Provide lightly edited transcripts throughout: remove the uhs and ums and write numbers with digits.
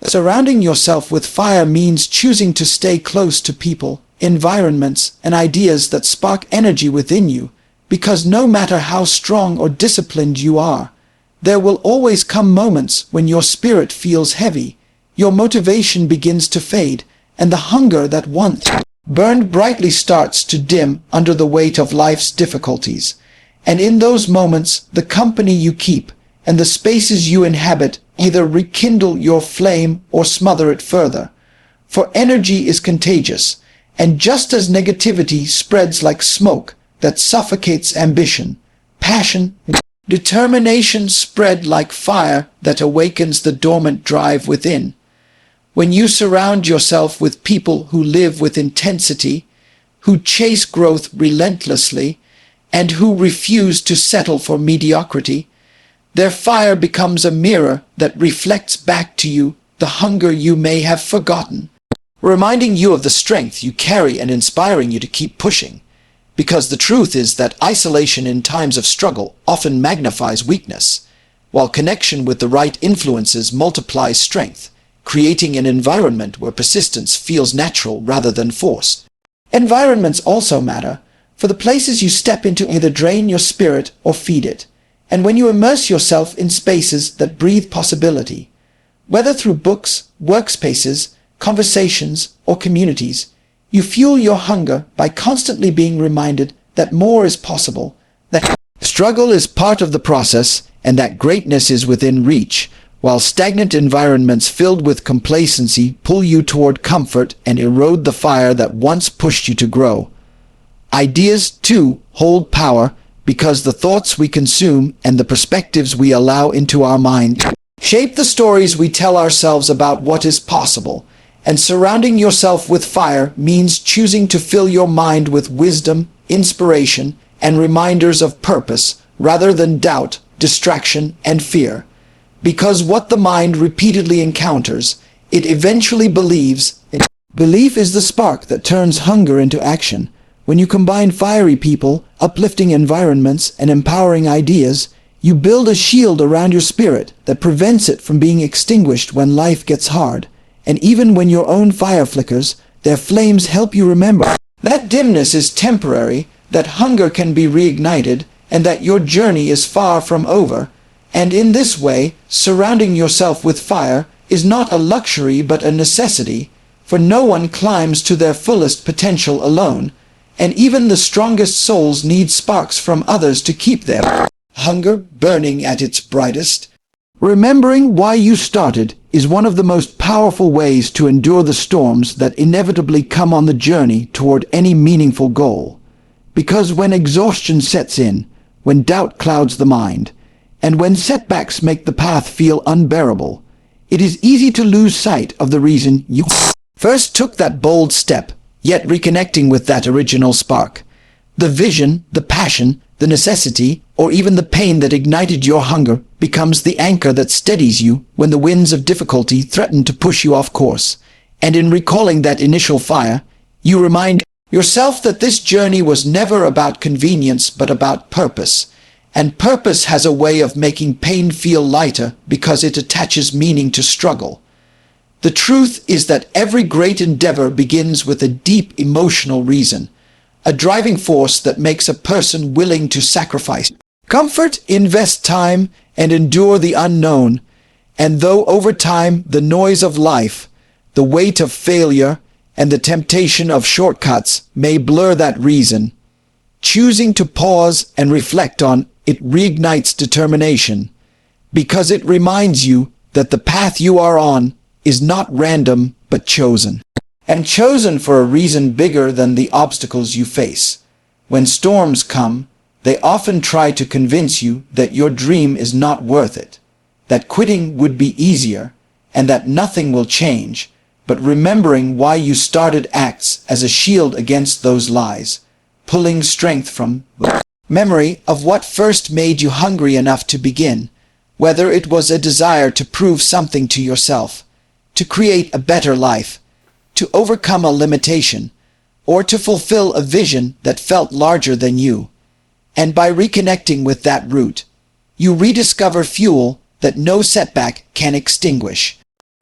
Surrounding yourself with fire means choosing to stay close to people, environments, and ideas that spark energy within you, because no matter how strong or disciplined you are, there will always come moments when your spirit feels heavy, your motivation begins to fade, and the hunger that once burned brightly starts to dim under the weight of life's difficulties. And in those moments, the company you keep and the spaces you inhabit either rekindle your flame or smother it further. For energy is contagious, and just as negativity spreads like smoke that suffocates ambition, passion, determination spread like fire that awakens the dormant drive within. When you surround yourself with people who live with intensity, who chase growth relentlessly, and who refuse to settle for mediocrity, their fire becomes a mirror that reflects back to you the hunger you may have forgotten, reminding you of the strength you carry and inspiring you to keep pushing. Because the truth is that isolation in times of struggle often magnifies weakness, while connection with the right influences multiplies strength, creating an environment where persistence feels natural rather than forced. Environments also matter, for the places you step into either drain your spirit or feed it. And when you immerse yourself in spaces that breathe possibility, whether through books, workspaces, conversations, or communities, you fuel your hunger by constantly being reminded that more is possible, that struggle is part of the process, and that greatness is within reach, while stagnant environments filled with complacency pull you toward comfort and erode the fire that once pushed you to grow. Ideas, too, hold power, because the thoughts we consume and the perspectives we allow into our mind shape the stories we tell ourselves about what is possible. And surrounding yourself with fire means choosing to fill your mind with wisdom, inspiration, and reminders of purpose, rather than doubt, distraction, and fear. Because what the mind repeatedly encounters, it eventually believes. Belief is the spark that turns hunger into action. When you combine fiery people, uplifting environments, and empowering ideas, you build a shield around your spirit that prevents it from being extinguished when life gets hard. And even when your own fire flickers, their flames help you remember that dimness is temporary, that hunger can be reignited, and that your journey is far from over. And in this way, surrounding yourself with fire is not a luxury but a necessity, for no one climbs to their fullest potential alone, and even the strongest souls need sparks from others to keep their hunger burning at its brightest. Remembering why you started is one of the most powerful ways to endure the storms that inevitably come on the journey toward any meaningful goal. Because when exhaustion sets in, when doubt clouds the mind, and when setbacks make the path feel unbearable, it is easy to lose sight of the reason you first took that bold step, yet reconnecting with that original spark. The vision, the passion, the necessity, or even the pain that ignited your hunger becomes the anchor that steadies you when the winds of difficulty threaten to push you off course. And in recalling that initial fire, you remind yourself that this journey was never about convenience but about purpose. And purpose has a way of making pain feel lighter because it attaches meaning to struggle. The truth is that every great endeavor begins with a deep emotional reason, a driving force that makes a person willing to sacrifice comfort, invest time, and endure the unknown. And though over time the noise of life, the weight of failure, and the temptation of shortcuts may blur that reason, choosing to pause and reflect on it reignites determination, because it reminds you that the path you are on is not random but chosen. And chosen for a reason bigger than the obstacles you face. When storms come, they often try to convince you that your dream is not worth it, that quitting would be easier, and that nothing will change, but remembering why you started acts as a shield against those lies, pulling strength from the memory of what first made you hungry enough to begin, whether it was a desire to prove something to yourself, to create a better life, to overcome a limitation, or to fulfill a vision that felt larger than you. And by reconnecting with that root, you rediscover fuel that no setback can extinguish.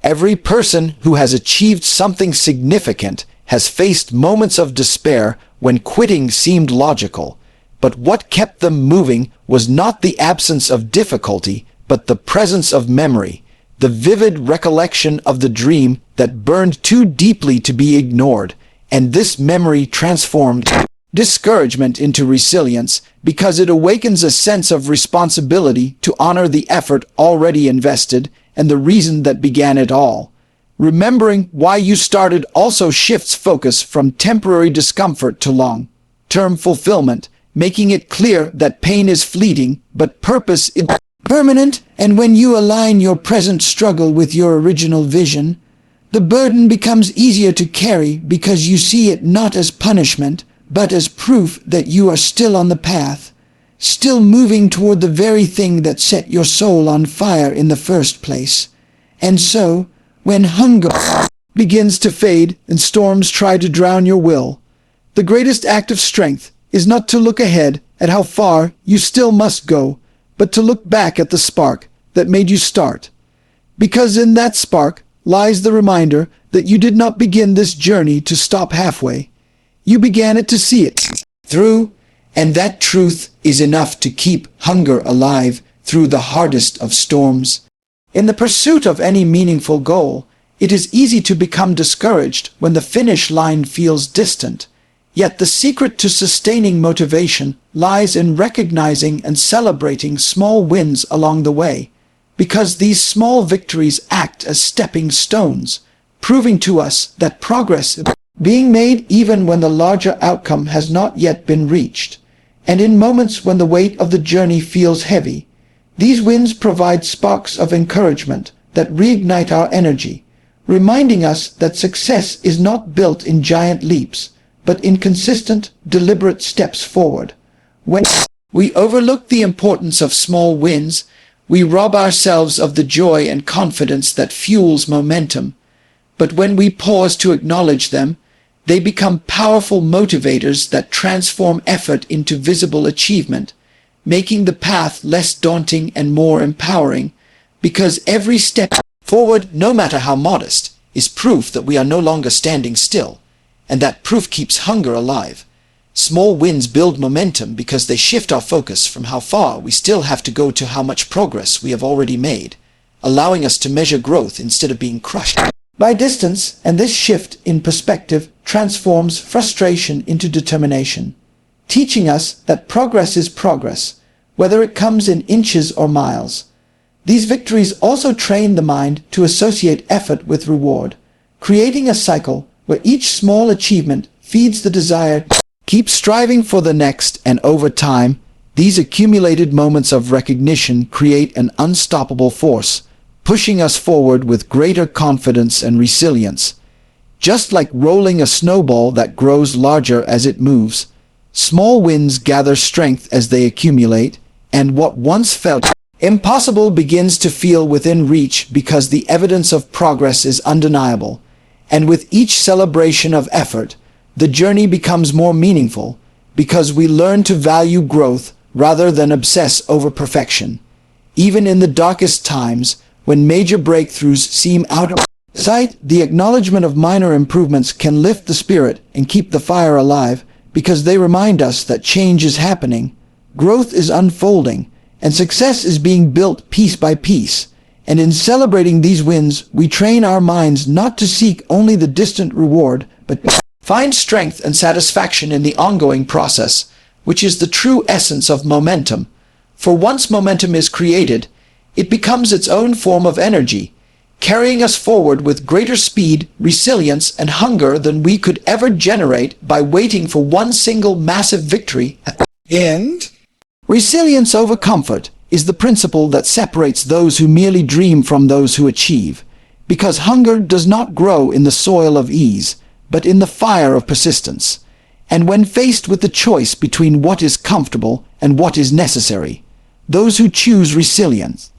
Every person who has achieved something significant has faced moments of despair when quitting seemed logical. But what kept them moving was not the absence of difficulty, but the presence of memory, the vivid recollection of the dream that burned too deeply to be ignored. And this memory transformed discouragement into resilience because it awakens a sense of responsibility to honor the effort already invested and the reason that began it all. Remembering why you started also shifts focus from temporary discomfort to long-term fulfillment, making it clear that pain is fleeting, but purpose is permanent. And when you align your present struggle with your original vision, the burden becomes easier to carry because you see it not as punishment, but as proof that you are still on the path, still moving toward the very thing that set your soul on fire in the first place. And so, when hunger begins to fade and storms try to drown your will, the greatest act of strength is not to look ahead at how far you still must go, but to look back at the spark that made you start. Because in that spark lies the reminder that you did not begin this journey to stop halfway. You began it to see it through, and that truth is enough to keep hunger alive through the hardest of storms. In the pursuit of any meaningful goal, it is easy to become discouraged when the finish line feels distant. Yet the secret to sustaining motivation lies in recognizing and celebrating small wins along the way, because these small victories act as stepping stones, proving to us that progress is being made even when the larger outcome has not yet been reached. And in moments when the weight of the journey feels heavy, these wins provide sparks of encouragement that reignite our energy, reminding us that success is not built in giant leaps, but in consistent, deliberate steps forward. When we overlook the importance of small wins, we rob ourselves of the joy and confidence that fuels momentum. But when we pause to acknowledge them, they become powerful motivators that transform effort into visible achievement, making the path less daunting and more empowering, because every step forward, no matter how modest, is proof that we are no longer standing still, and that proof keeps hunger alive. Small wins build momentum because they shift our focus from how far we still have to go to how much progress we have already made, allowing us to measure growth instead of being crushed by distance. And this shift in perspective transforms frustration into determination, teaching us that progress is progress, whether it comes in inches or miles. These victories also train the mind to associate effort with reward, creating a cycle where each small achievement feeds the desire to keep striving for the next. And over time, these accumulated moments of recognition create an unstoppable force, pushing us forward with greater confidence and resilience. Just like rolling a snowball that grows larger as it moves, small wins gather strength as they accumulate, and what once felt impossible begins to feel within reach because the evidence of progress is undeniable. And with each celebration of effort, the journey becomes more meaningful because we learn to value growth rather than obsess over perfection. Even in the darkest times, when major breakthroughs seem out of sight, the acknowledgement of minor improvements can lift the spirit and keep the fire alive because they remind us that change is happening, growth is unfolding, and success is being built piece by piece. And in celebrating these wins, we train our minds not to seek only the distant reward, but find strength and satisfaction in the ongoing process, which is the true essence of momentum. For once momentum is created, it becomes its own form of energy, carrying us forward with greater speed, resilience, and hunger than we could ever generate by waiting for one single massive victory at the end. Resilience over comfort is the principle that separates those who merely dream from those who achieve, because hunger does not grow in the soil of ease, but in the fire of persistence. And when faced with the choice between what is comfortable and what is necessary, those who choose resilience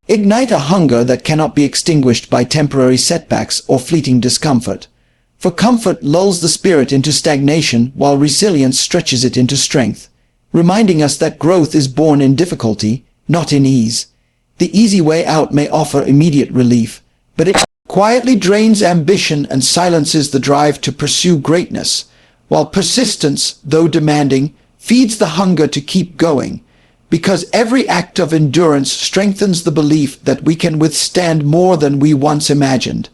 ignite a hunger that cannot be extinguished by temporary setbacks or fleeting discomfort. For comfort lulls the spirit into stagnation while resilience stretches it into strength, reminding us that growth is born in difficulty, not in ease. The easy way out may offer immediate relief, but it quietly drains ambition and silences the drive to pursue greatness, while persistence, though demanding, feeds the hunger to keep going, because every act of endurance strengthens the belief that we can withstand more than we once imagined,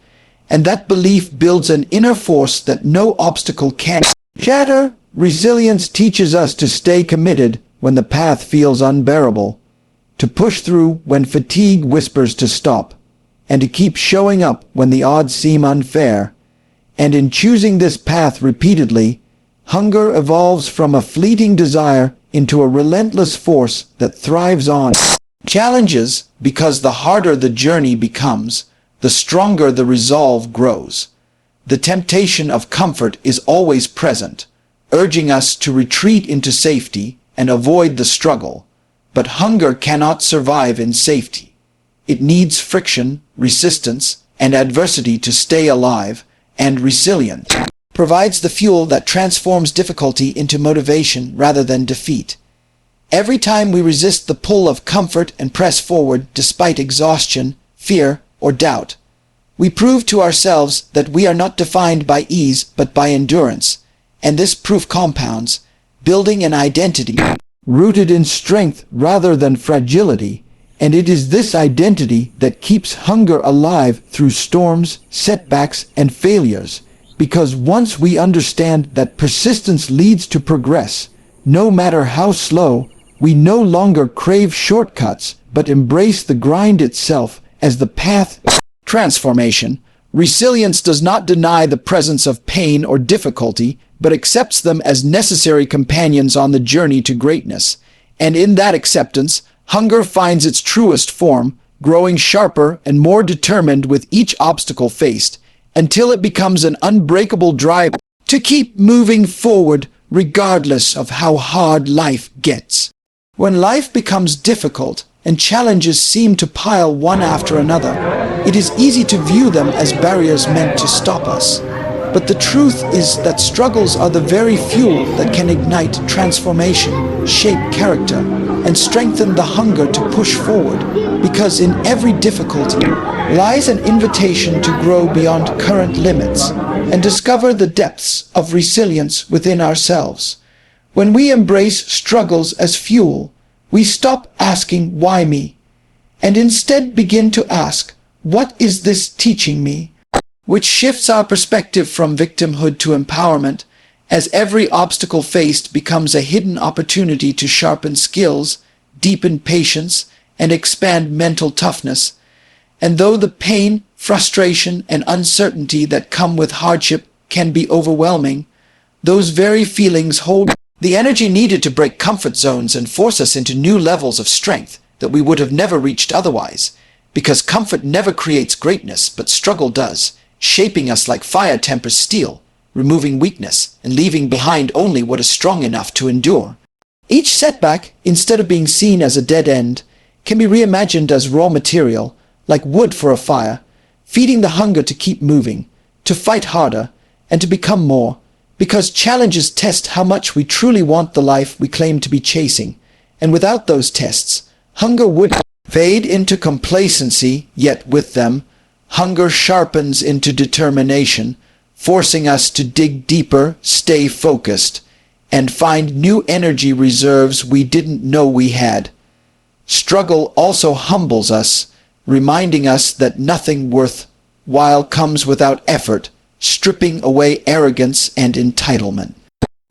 and that belief builds an inner force that no obstacle can shatter. Resilience teaches us to stay committed when the path feels unbearable, to push through when fatigue whispers to stop, and to keep showing up when the odds seem unfair. And in choosing this path repeatedly, hunger evolves from a fleeting desire into a relentless force that thrives on challenges, because the harder the journey becomes, the stronger the resolve grows. The temptation of comfort is always present, urging us to retreat into safety and avoid the struggle. But hunger cannot survive in safety. It needs friction, resistance, and adversity to stay alive, and resilience provides the fuel that transforms difficulty into motivation rather than defeat. Every time we resist the pull of comfort and press forward despite exhaustion, fear, or doubt, we prove to ourselves that we are not defined by ease but by endurance, and this proof compounds, building an identity rooted in strength rather than fragility, and it is this identity that keeps hunger alive through storms, setbacks, and failures, because once we understand that persistence leads to progress, no matter how slow, we no longer crave shortcuts but embrace the grind itself as the path transformation. Resilience does not deny the presence of pain or difficulty, but accepts them as necessary companions on the journey to greatness. And in that acceptance, hunger finds its truest form, growing sharper and more determined with each obstacle faced, until it becomes an unbreakable drive to keep moving forward regardless of how hard life gets. When life becomes difficult and challenges seem to pile one after another, it is easy to view them as barriers meant to stop us. But the truth is that struggles are the very fuel that can ignite transformation, shape character, and strengthen the hunger to push forward, because in every difficulty lies an invitation to grow beyond current limits and discover the depths of resilience within ourselves. When we embrace struggles as fuel, we stop asking, "Why me?" and instead begin to ask, "What is this teaching me?" Which shifts our perspective from victimhood to empowerment, as every obstacle faced becomes a hidden opportunity to sharpen skills, deepen patience, and expand mental toughness. And though the pain, frustration, and uncertainty that come with hardship can be overwhelming, those very feelings hold the energy needed to break comfort zones and force us into new levels of strength that we would have never reached otherwise. Because comfort never creates greatness, but struggle does, shaping us like fire tempers steel, removing weakness and leaving behind only what is strong enough to endure. Each setback, instead of being seen as a dead end, can be reimagined as raw material, like wood for a fire, feeding the hunger to keep moving, to fight harder, and to become more, because challenges test how much we truly want the life we claim to be chasing, and without those tests, hunger would fade into complacency, yet with them, hunger sharpens into determination, forcing us to dig deeper, stay focused, and find new energy reserves we didn't know we had. Struggle also humbles us, reminding us that nothing worthwhile comes without effort, stripping away arrogance and entitlement,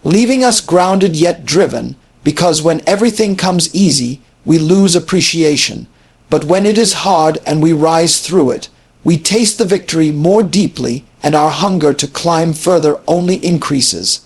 leaving us grounded yet driven, because when everything comes easy, we lose appreciation, but when it is hard and we rise through it, we taste the victory more deeply, and our hunger to climb further only increases.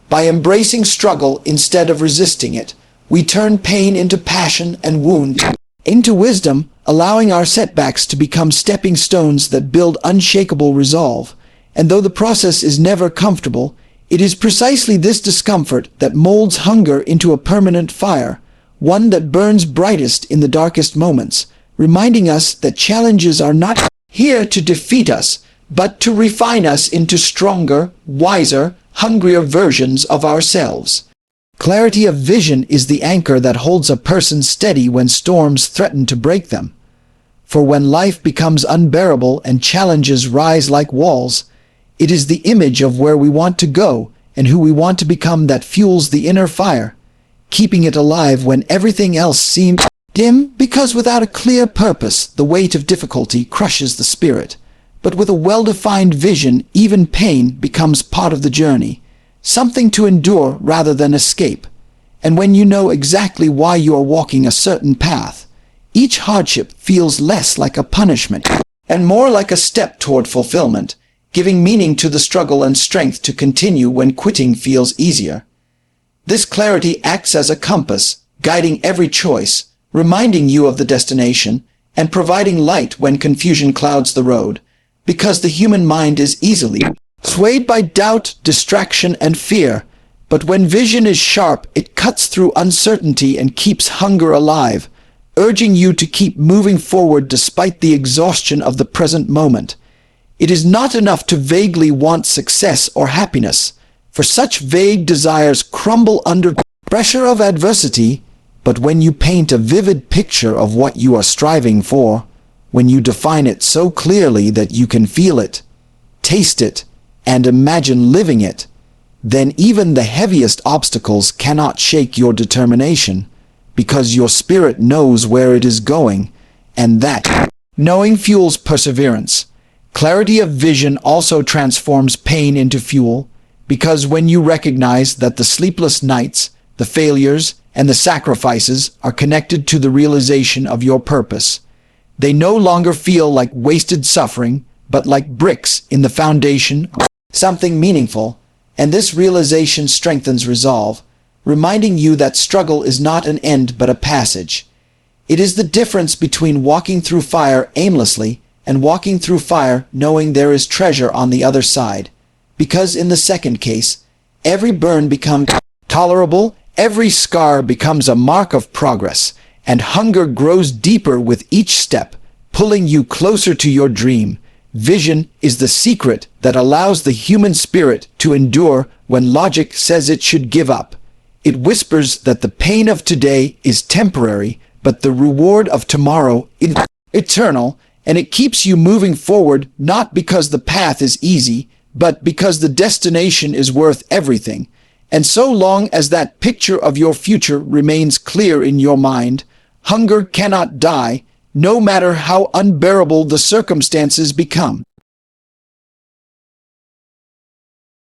By embracing struggle instead of resisting it, we turn pain into passion and wound into wisdom, allowing our setbacks to become stepping stones that build unshakable resolve. And though the process is never comfortable, it is precisely this discomfort that molds hunger into a permanent fire, one that burns brightest in the darkest moments, reminding us that challenges are not here to defeat us, but to refine us into stronger, wiser, hungrier versions of ourselves. Clarity of vision is the anchor that holds a person steady when storms threaten to break them. For when life becomes unbearable and challenges rise like walls, it is the image of where we want to go and who we want to become that fuels the inner fire, keeping it alive when everything else seems dim, because without a clear purpose, the weight of difficulty crushes the spirit. But with a well-defined vision, even pain becomes part of the journey, something to endure rather than escape. And when you know exactly why you are walking a certain path, each hardship feels less like a punishment and more like a step toward fulfillment, giving meaning to the struggle and strength to continue when quitting feels easier. This clarity acts as a compass, guiding every choice, reminding you of the destination, and providing light when confusion clouds the road, because the human mind is easily swayed by doubt, distraction, and fear. But when vision is sharp, it cuts through uncertainty and keeps hunger alive, urging you to keep moving forward despite the exhaustion of the present moment. It is not enough to vaguely want success or happiness, for such vague desires crumble under pressure of adversity. But when you paint a vivid picture of what you are striving for, when you define it so clearly that you can feel it, taste it, and imagine living it, then even the heaviest obstacles cannot shake your determination, because your spirit knows where it is going, and that knowing fuels perseverance. Clarity of vision also transforms pain into fuel, because when you recognize that the sleepless nights, the failures, and the sacrifices are connected to the realization of your purpose, they no longer feel like wasted suffering, but like bricks in the foundation of something meaningful, and this realization strengthens resolve, reminding you that struggle is not an end but a passage. It is the difference between walking through fire aimlessly and walking through fire knowing there is treasure on the other side, because in the second case, every burn becomes tolerable, every scar becomes a mark of progress, and hunger grows deeper with each step, pulling you closer to your dream. Vision is the secret that allows the human spirit to endure when logic says it should give up. It whispers that the pain of today is temporary, but the reward of tomorrow is eternal, and it keeps you moving forward not because the path is easy, but because the destination is worth everything. And so long as that picture of your future remains clear in your mind, hunger cannot die, no matter how unbearable the circumstances become.